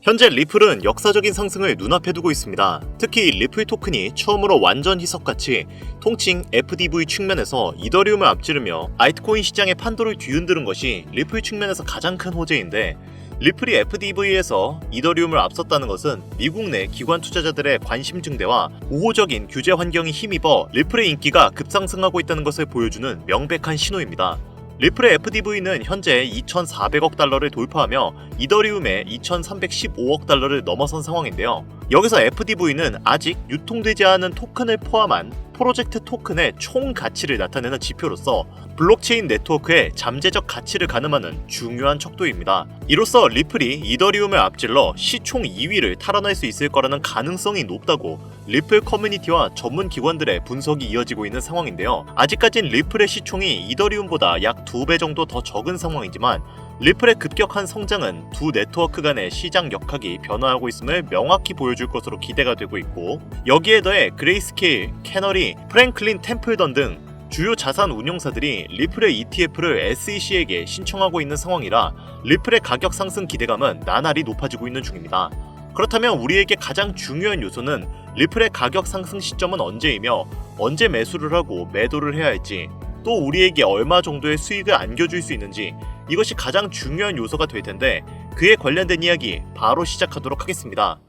현재 리플은 역사적인 상승을 눈앞에 두고 있습니다. 특히 리플 토큰이 처음으로 완전 희석같이 통칭 FDV 측면에서 이더리움을 앞지르며 알트코인 시장의 판도를 뒤흔드는 것이 리플 측면에서 가장 큰 호재인데, 리플이 FDV에서 이더리움을 앞섰다는 것은 미국 내 기관 투자자들의 관심 증대와 우호적인 규제 환경이 힘입어 리플의 인기가 급상승하고 있다는 것을 보여주는 명백한 신호입니다. 리플의 FDV는 현재 2,400억 달러를 돌파하며 이더리움의 2,315억 달러를 넘어선 상황인데요. 여기서 FDV는 아직 유통되지 않은 토큰을 포함한 프로젝트 토큰의 총 가치를 나타내는 지표로서 블록체인 네트워크의 잠재적 가치를 가늠하는 중요한 척도입니다. 이로써 리플이 이더리움을 앞질러 시총 2위를 탈환할 수 있을 거라는 가능성이 높다고 리플 커뮤니티와 전문 기관들의 분석이 이어지고 있는 상황인데요. 아직까진 리플의 시총이 이더리움보다 약 2배 정도 더 적은 상황이지만 리플의 급격한 성장은 두 네트워크 간의 시장 역학이 변화하고 있음을 명확히 보여줄 것으로 기대가 되고 있고, 여기에 더해 그레이스케일, 캐너리, 프랭클린 템플던 등 주요 자산 운용사들이 리플의 ETF를 SEC에게 신청하고 있는 상황이라 리플의 가격 상승 기대감은 나날이 높아지고 있는 중입니다. 그렇다면 우리에게 가장 중요한 요소는 리플의 가격 상승 시점은 언제이며 언제 매수를 하고 매도를 해야 할지, 또 우리에게 얼마 정도의 수익을 안겨줄 수 있는지, 이것이 가장 중요한 요소가 될 텐데, 그에 관련된 이야기 바로 시작하도록 하겠습니다.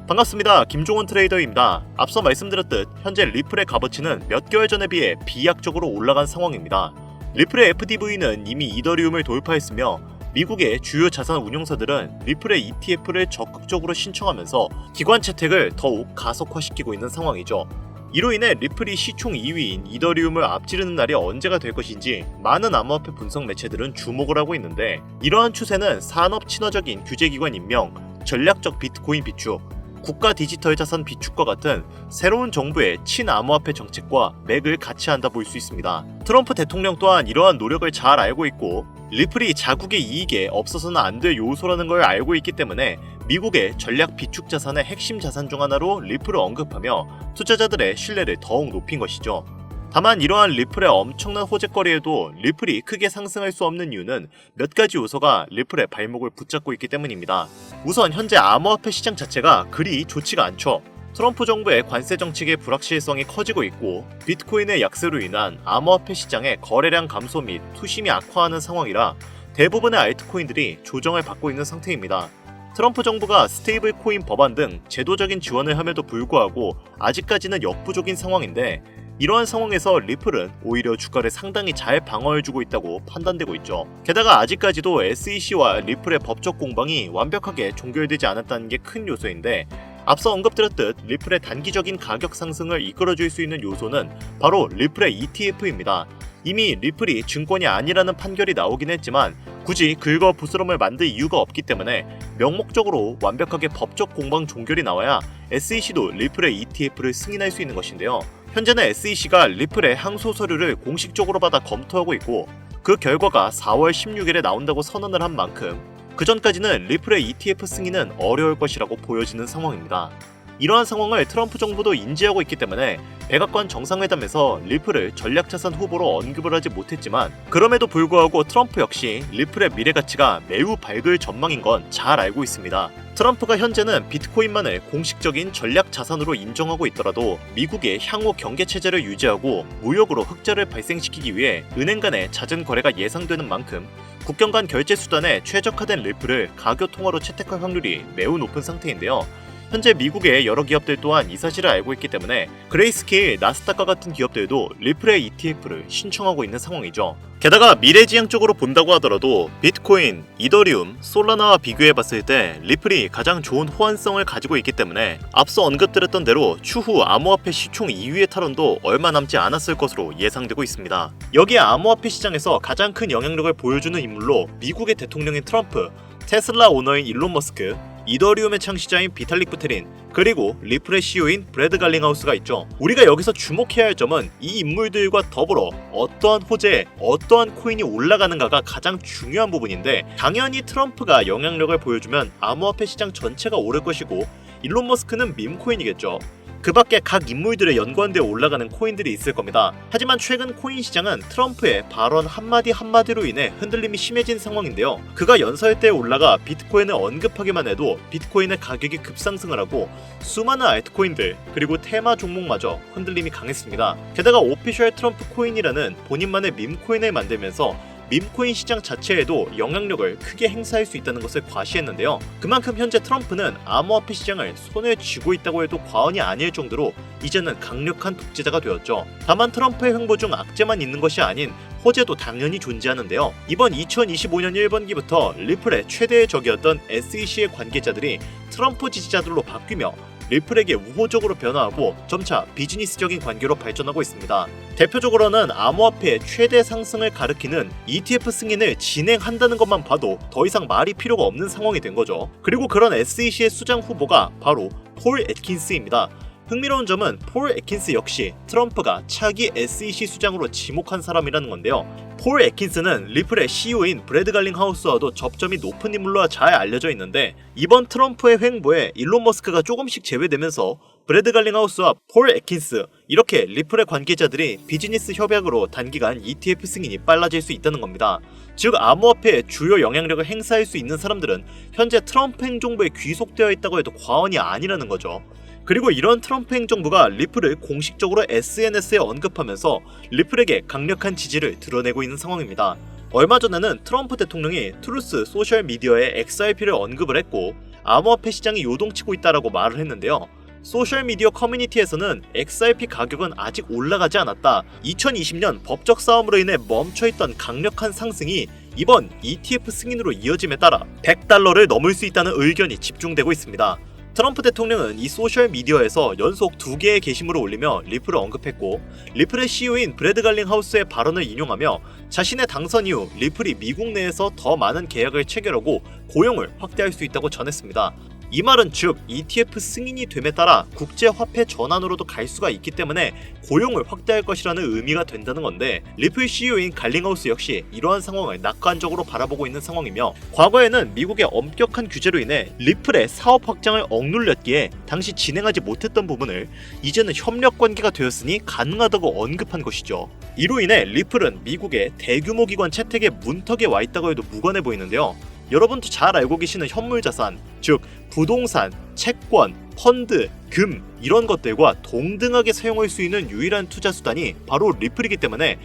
반갑습니다. 김종원 트레이더입니다. 앞서 말씀드렸듯 현재 리플의 값어치는 몇 개월 전에 비해 비약적으로 올라간 상황입니다. 리플의 FDV는 이미 이더리움을 돌파했으며 미국의 주요 자산 운용사들은 리플의 ETF를 적극적으로 신청하면서 기관 채택을 더욱 가속화시키고 있는 상황이죠. 이로 인해 리플이 시총 2위인 이더리움을 앞지르는 날이 언제가 될 것인지 많은 암호화폐 분석 매체들은 주목을 하고 있는데, 이러한 추세는 산업 친화적인 규제기관 임명, 전략적 비트코인 비축, 국가 디지털 자산 비축과 같은 새로운 정부의 친암호화폐 정책과 맥을 같이 한다 볼 수 있습니다. 트럼프 대통령 또한 이러한 노력을 잘 알고 있고, 리플이 자국의 이익에 없어서는 안 될 요소라는 걸 알고 있기 때문에 미국의 전략 비축 자산의 핵심 자산 중 하나로 리플을 언급하며 투자자들의 신뢰를 더욱 높인 것이죠. 다만 이러한 리플의 엄청난 호재거리에도 리플이 크게 상승할 수 없는 이유는 몇 가지 요소가 리플의 발목을 붙잡고 있기 때문입니다. 우선 현재 암호화폐 시장 자체가 그리 좋지가 않죠. 트럼프 정부의 관세 정책의 불확실성이 커지고 있고, 비트코인의 약세로 인한 암호화폐 시장의 거래량 감소 및 투심이 악화하는 상황이라 대부분의 알트코인들이 조정을 받고 있는 상태입니다. 트럼프 정부가 스테이블 코인 법안 등 제도적인 지원을 함에도 불구하고 아직까지는 역부족인 상황인데, 이러한 상황에서 리플은 오히려 주가를 상당히 잘 방어해주고 있다고 판단되고 있죠. 게다가 아직까지도 SEC와 리플의 법적 공방이 완벽하게 종결되지 않았다는 게 큰 요소인데, 앞서 언급드렸듯 리플의 단기적인 가격 상승을 이끌어줄 수 있는 요소는 바로 리플의 ETF입니다. 이미 리플이 증권이 아니라는 판결이 나오긴 했지만 굳이 긁어 부스럼을 만들 이유가 없기 때문에 명목적으로 완벽하게 법적 공방 종결이 나와야 SEC도 리플의 ETF를 승인할 수 있는 것인데요. 현재는 SEC가 리플의 항소 서류를 공식적으로 받아 검토하고 있고, 그 결과가 4월 16일에 나온다고 선언을 한 만큼 그 전까지는 리플의 ETF 승인은 어려울 것이라고 보여지는 상황입니다. 이러한 상황을 트럼프 정부도 인지하고 있기 때문에 백악관 정상회담에서 리플을 전략자산 후보로 언급을 하지 못했지만, 그럼에도 불구하고 트럼프 역시 리플의 미래 가치가 매우 밝을 전망인 건 잘 알고 있습니다. 트럼프가 현재는 비트코인만을 공식적인 전략 자산으로 인정하고 있더라도 미국의 향후 경계 체제를 유지하고 무역으로 흑자를 발생시키기 위해 은행 간의 잦은 거래가 예상되는 만큼 국경 간 결제 수단에 최적화된 리플을 가교 통화로 채택할 확률이 매우 높은 상태인데요. 현재 미국의 여러 기업들 또한 이 사실을 알고 있기 때문에 그레이스케일, 나스닥과 같은 기업들도 리플의 ETF를 신청하고 있는 상황이죠. 게다가 미래지향적으로 본다고 하더라도 비트코인, 이더리움, 솔라나와 비교해봤을 때 리플이 가장 좋은 호환성을 가지고 있기 때문에 앞서 언급드렸던 대로 추후 암호화폐 시총 2위의 탈환도 얼마 남지 않았을 것으로 예상되고 있습니다. 여기에 암호화폐 시장에서 가장 큰 영향력을 보여주는 인물로 미국의 대통령인 트럼프, 테슬라 오너인 일론 머스크, 이더리움의 창시자인 비탈릭 부테린, 그리고 리플의 CEO인 브래드 갈링하우스가 있죠. 우리가 여기서 주목해야 할 점은 이 인물들과 더불어 어떠한 호재에 어떠한 코인이 올라가는가가 가장 중요한 부분인데, 당연히 트럼프가 영향력을 보여주면 암호화폐 시장 전체가 오를 것이고 일론 머스크는 밈코인이겠죠. 그 밖에 각 인물들에 연관되어 올라가는 코인들이 있을 겁니다. 하지만 최근 코인 시장은 트럼프의 발언 한마디 한마디로 인해 흔들림이 심해진 상황인데요. 그가 연설 때 올라가 비트코인을 언급하기만 해도 비트코인의 가격이 급상승을 하고 수많은 알트코인들 그리고 테마 종목마저 흔들림이 강했습니다. 게다가 오피셜 트럼프 코인이라는 본인만의 밈코인을 만들면서 밈코인 시장 자체에도 영향력을 크게 행사할 수 있다는 것을 과시했는데요. 그만큼 현재 트럼프는 암호화폐 시장을 손에 쥐고 있다고 해도 과언이 아닐 정도로 이제는 강력한 독재자가 되었죠. 다만 트럼프의 횡보 중 악재만 있는 것이 아닌 호재도 당연히 존재하는데요. 이번 2025년 1분기부터 리플의 최대의 적이었던 SEC의 관계자들이 트럼프 지지자들로 바뀌며 리플에게 우호적으로 변화하고 점차 비즈니스적인 관계로 발전하고 있습니다. 대표적으로는 암호화폐의 최대 상승을 가리키는 ETF 승인을 진행한다는 것만 봐도 더 이상 말이 필요가 없는 상황이 된 거죠. 그리고 그런 SEC의 수장 후보가 바로 폴 애킨스입니다. 흥미로운 점은 폴 애킨스 역시 트럼프가 차기 SEC 수장으로 지목한 사람이라는 건데요. 폴 애킨스는 리플의 CEO인 브래드 갈링하우스와도 접점이 높은 인물로 잘 알려져 있는데, 이번 트럼프의 횡보에 일론 머스크가 조금씩 제외되면서 브래드 갈링하우스와 폴 애킨스, 이렇게 리플의 관계자들이 비즈니스 협약으로 단기간 ETF 승인이 빨라질 수 있다는 겁니다. 즉 암호화폐의 주요 영향력을 행사할 수 있는 사람들은 현재 트럼프 행정부에 귀속되어 있다고 해도 과언이 아니라는 거죠. 그리고 이런 트럼프 행정부가 리플을 공식적으로 SNS에 언급하면서 리플에게 강력한 지지를 드러내고 있는 상황입니다. 얼마 전에는 트럼프 대통령이 트루스 소셜미디어에 XRP를 언급을 했고 암호화폐 시장이 요동치고 있다라고 말을 했는데요. 소셜미디어 커뮤니티에서는 XRP 가격은 아직 올라가지 않았다. 2020년 법적 싸움으로 인해 멈춰있던 강력한 상승이 이번 ETF 승인으로 이어짐에 따라 $100를 넘을 수 있다는 의견이 집중되고 있습니다. 트럼프 대통령은 이 소셜미디어에서 연속 2개의 게시물을 올리며 리플을 언급했고, 리플의 CEO인 브래드 갈링하우스의 발언을 인용하며 자신의 당선 이후 리플이 미국 내에서 더 많은 계약을 체결하고 고용을 확대할 수 있다고 전했습니다. 이 말은 즉 ETF 승인이 됨에 따라 국제화폐 전환으로도 갈 수가 있기 때문에 고용을 확대할 것이라는 의미가 된다는 건데, 리플 CEO인 갈링하우스 역시 이러한 상황을 낙관적으로 바라보고 있는 상황이며, 과거에는 미국의 엄격한 규제로 인해 리플의 사업 확장을 억눌렸기에 당시 진행하지 못했던 부분을 이제는 협력 관계가 되었으니 가능하다고 언급한 것이죠. 이로 인해 리플은 미국의 대규모 기관 채택의 문턱에 와 있다고 해도 무관해 보이는데요. 여러분도 잘 알고 계시는 현물자산, 즉 부동산, 채권, 펀드, 금 이런 것들과 동등하게 사용할 수 있는 유일한 투자 수단이 바로 리플이기 때문에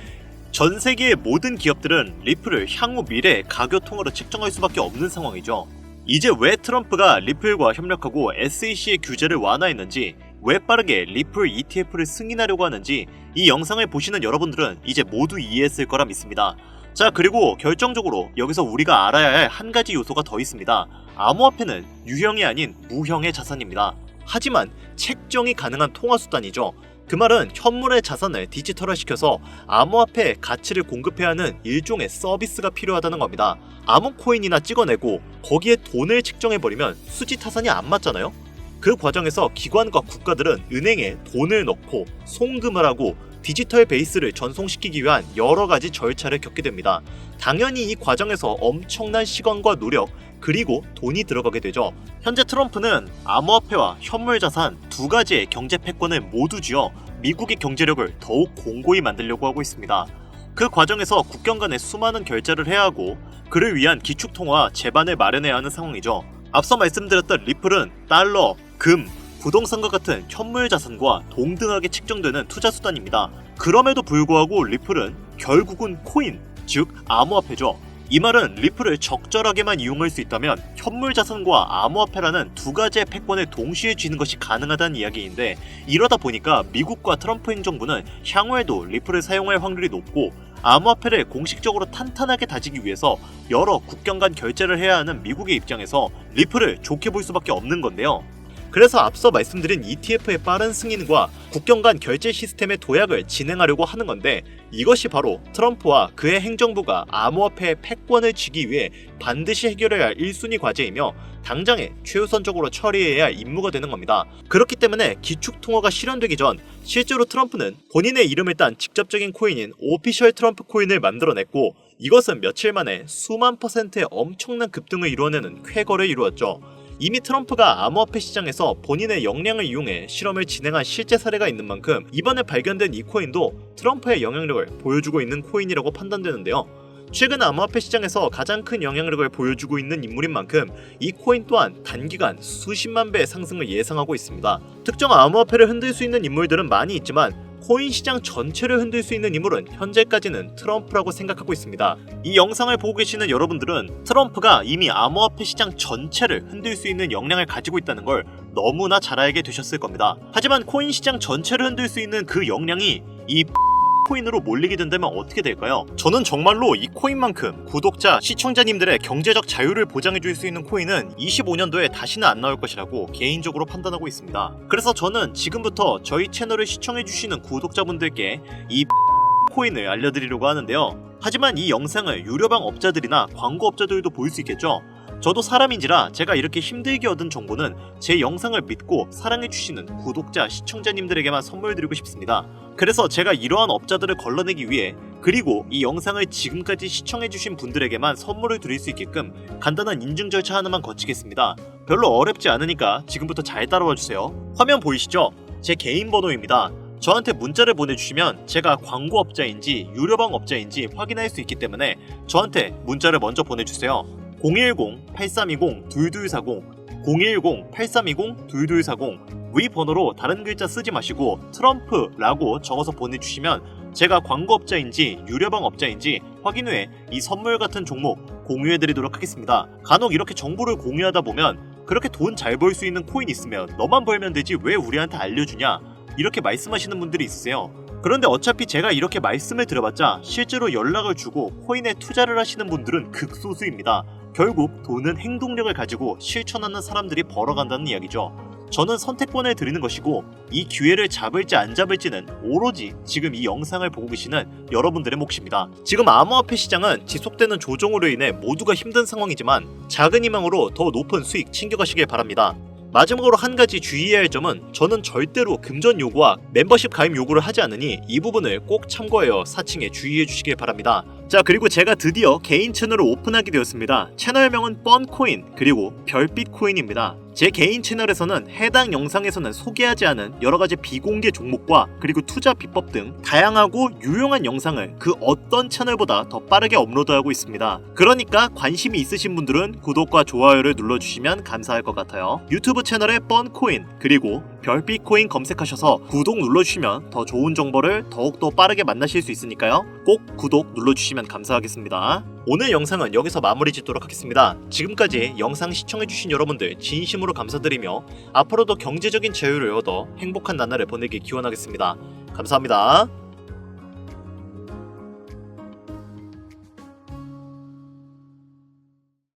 전 세계의 모든 기업들은 리플을 향후 미래의 가교통으로 측정할 수밖에 없는 상황이죠. 이제 왜 트럼프가 리플과 협력하고 SEC의 규제를 완화했는지, 왜 빠르게 리플 ETF를 승인하려고 하는지 이 영상을 보시는 여러분들은 이제 모두 이해했을 거라 믿습니다. 자, 그리고 결정적으로 여기서 우리가 알아야 할 한 가지 요소가 더 있습니다. 암호화폐는 유형이 아닌 무형의 자산입니다. 하지만 책정이 가능한 통화수단이죠. 그 말은 현물의 자산을 디지털화시켜서 암호화폐의 가치를 공급해야 하는 일종의 서비스가 필요하다는 겁니다. 아무 코인이나 찍어내고 거기에 돈을 책정해버리면 수지타산이 안 맞잖아요? 그 과정에서 기관과 국가들은 은행에 돈을 넣고 송금을 하고 디지털 베이스를 전송시키기 위한 여러 가지 절차를 겪게 됩니다. 당연히 이 과정에서 엄청난 시간과 노력 그리고 돈이 들어가게 되죠. 현재 트럼프는 암호화폐와 현물자산 두 가지의 경제 패권을 모두 쥐어 미국의 경제력을 더욱 공고히 만들려고 하고 있습니다. 그 과정에서 국경 간에 수많은 결제를 해야 하고 그를 위한 기축통화 제반을 마련해야 하는 상황이죠. 앞서 말씀드렸던 리플은 달러, 금, 부동산과 같은 현물 자산과 동등하게 측정되는 투자 수단입니다. 그럼에도 불구하고 리플은 결국은 코인, 즉 암호화폐죠. 이 말은 리플을 적절하게만 이용할 수 있다면 현물 자산과 암호화폐라는 두 가지의 패권을 동시에 쥐는 것이 가능하다는 이야기인데, 이러다 보니까 미국과 트럼프 행정부는 향후에도 리플을 사용할 확률이 높고 암호화폐를 공식적으로 탄탄하게 다지기 위해서 여러 국경 간 결제를 해야 하는 미국의 입장에서 리플을 좋게 볼 수밖에 없는 건데요. 그래서 앞서 말씀드린 ETF의 빠른 승인과 국경 간 결제 시스템의 도약을 진행하려고 하는 건데, 이것이 바로 트럼프와 그의 행정부가 암호화폐의 패권을 쥐기 위해 반드시 해결해야 할 1순위 과제이며 당장에 최우선적으로 처리해야 할 임무가 되는 겁니다. 그렇기 때문에 기축통화가 실현되기 전 실제로 트럼프는 본인의 이름을 딴 직접적인 코인인 오피셜 트럼프 코인을 만들어냈고, 이것은 며칠 만에 수만 %의 엄청난 급등을 이루어내는 쾌거를 이루었죠. 이미 트럼프가 암호화폐 시장에서 본인의 역량을 이용해 실험을 진행한 실제 사례가 있는 만큼 이번에 발견된 이 코인도 트럼프의 영향력을 보여주고 있는 코인이라고 판단되는데요. 최근 암호화폐 시장에서 가장 큰 영향력을 보여주고 있는 인물인 만큼 이 코인 또한 단기간 수십만 배의 상승을 예상하고 있습니다. 특정 암호화폐를 흔들 수 있는 인물들은 많이 있지만 코인 시장 전체를 흔들 수 있는 인물은 현재까지는 트럼프라고 생각하고 있습니다. 이 영상을 보고 계시는 여러분들은 트럼프가 이미 암호화폐 시장 전체를 흔들 수 있는 역량을 가지고 있다는 걸 너무나 잘 알게 되셨을 겁니다. 하지만 코인 시장 전체를 흔들 수 있는 그 역량이 이 코인으로 몰리게 된다면 어떻게 될까요? 저는 정말로 이 코인만큼 구독자, 시청자님들의 경제적 자유를 보장해줄 수 있는 코인은 25년도에 다시는 안 나올 것이라고 개인적으로 판단하고 있습니다. 그래서 저는 지금부터 저희 채널을 시청해주시는 구독자분들께 이 코인을 알려드리려고 하는데요. 하지만 이 영상을 유료방 업자들이나 광고업자들도 볼 수 있겠죠? 저도 사람인지라 제가 이렇게 힘들게 얻은 정보는 제 영상을 믿고 사랑해주시는 구독자, 시청자님들에게만 선물드리고 싶습니다. 그래서 제가 이러한 업자들을 걸러내기 위해, 그리고 이 영상을 지금까지 시청해주신 분들에게만 선물을 드릴 수 있게끔 간단한 인증 절차 하나만 거치겠습니다. 별로 어렵지 않으니까 지금부터 잘 따라와주세요. 화면 보이시죠? 제 개인 번호입니다. 저한테 문자를 보내주시면 제가 광고업자인지 유료방 업자인지 확인할 수 있기 때문에 저한테 문자를 먼저 보내주세요. 010-8320-2240 010-8320-2240 위 번호로 다른 글자 쓰지 마시고 트럼프라고 적어서 보내주시면 제가 광고업자인지 유료방 업자인지 확인 후에 이 선물 같은 종목 공유해드리도록 하겠습니다. 간혹 이렇게 정보를 공유하다 보면 그렇게 돈 잘 벌 수 있는 코인 있으면 너만 벌면 되지 왜 우리한테 알려주냐, 이렇게 말씀하시는 분들이 있으세요. 그런데 어차피 제가 이렇게 말씀을 드려봤자 실제로 연락을 주고 코인에 투자를 하시는 분들은 극소수입니다. 결국 돈은 행동력을 가지고 실천하는 사람들이 벌어간다는 이야기죠. 저는 선택권을 드리는 것이고 이 기회를 잡을지 안 잡을지는 오로지 지금 이 영상을 보고 계시는 여러분들의 몫입니다. 지금 암호화폐 시장은 지속되는 조정으로 인해 모두가 힘든 상황이지만 작은 희망으로 더 높은 수익 챙겨가시길 바랍니다. 마지막으로 한 가지 주의해야 할 점은 저는 절대로 금전 요구와 멤버십 가입 요구를 하지 않으니 이 부분을 꼭 참고하여 사칭에 주의해 주시길 바랍니다. 자, 그리고 제가 드디어 개인 채널을 오픈하게 되었습니다. 채널명은 뻔코인 그리고 별빛코인입니다. 제 개인 채널에서는 해당 영상에서는 소개하지 않은 여러가지 비공개 종목과 그리고 투자 비법 등 다양하고 유용한 영상을 그 어떤 채널보다 더 빠르게 업로드하고 있습니다. 그러니까 관심이 있으신 분들은 구독과 좋아요를 눌러주시면 감사할 것 같아요. 유튜브 채널에 뻔코인 그리고 별빛코인 검색하셔서 구독 눌러주시면 더 좋은 정보를 더욱더 빠르게 만나실 수 있으니까요. 꼭 구독 눌러주시면 감사하겠습니다. 오늘 영상은 여기서 마무리 짓도록 하겠습니다. 지금까지 영상 시청해주신 여러분들 진심으로 감사드리며 앞으로도 경제적인 자유를 얻어 행복한 나날을 보내길 기원하겠습니다. 감사합니다.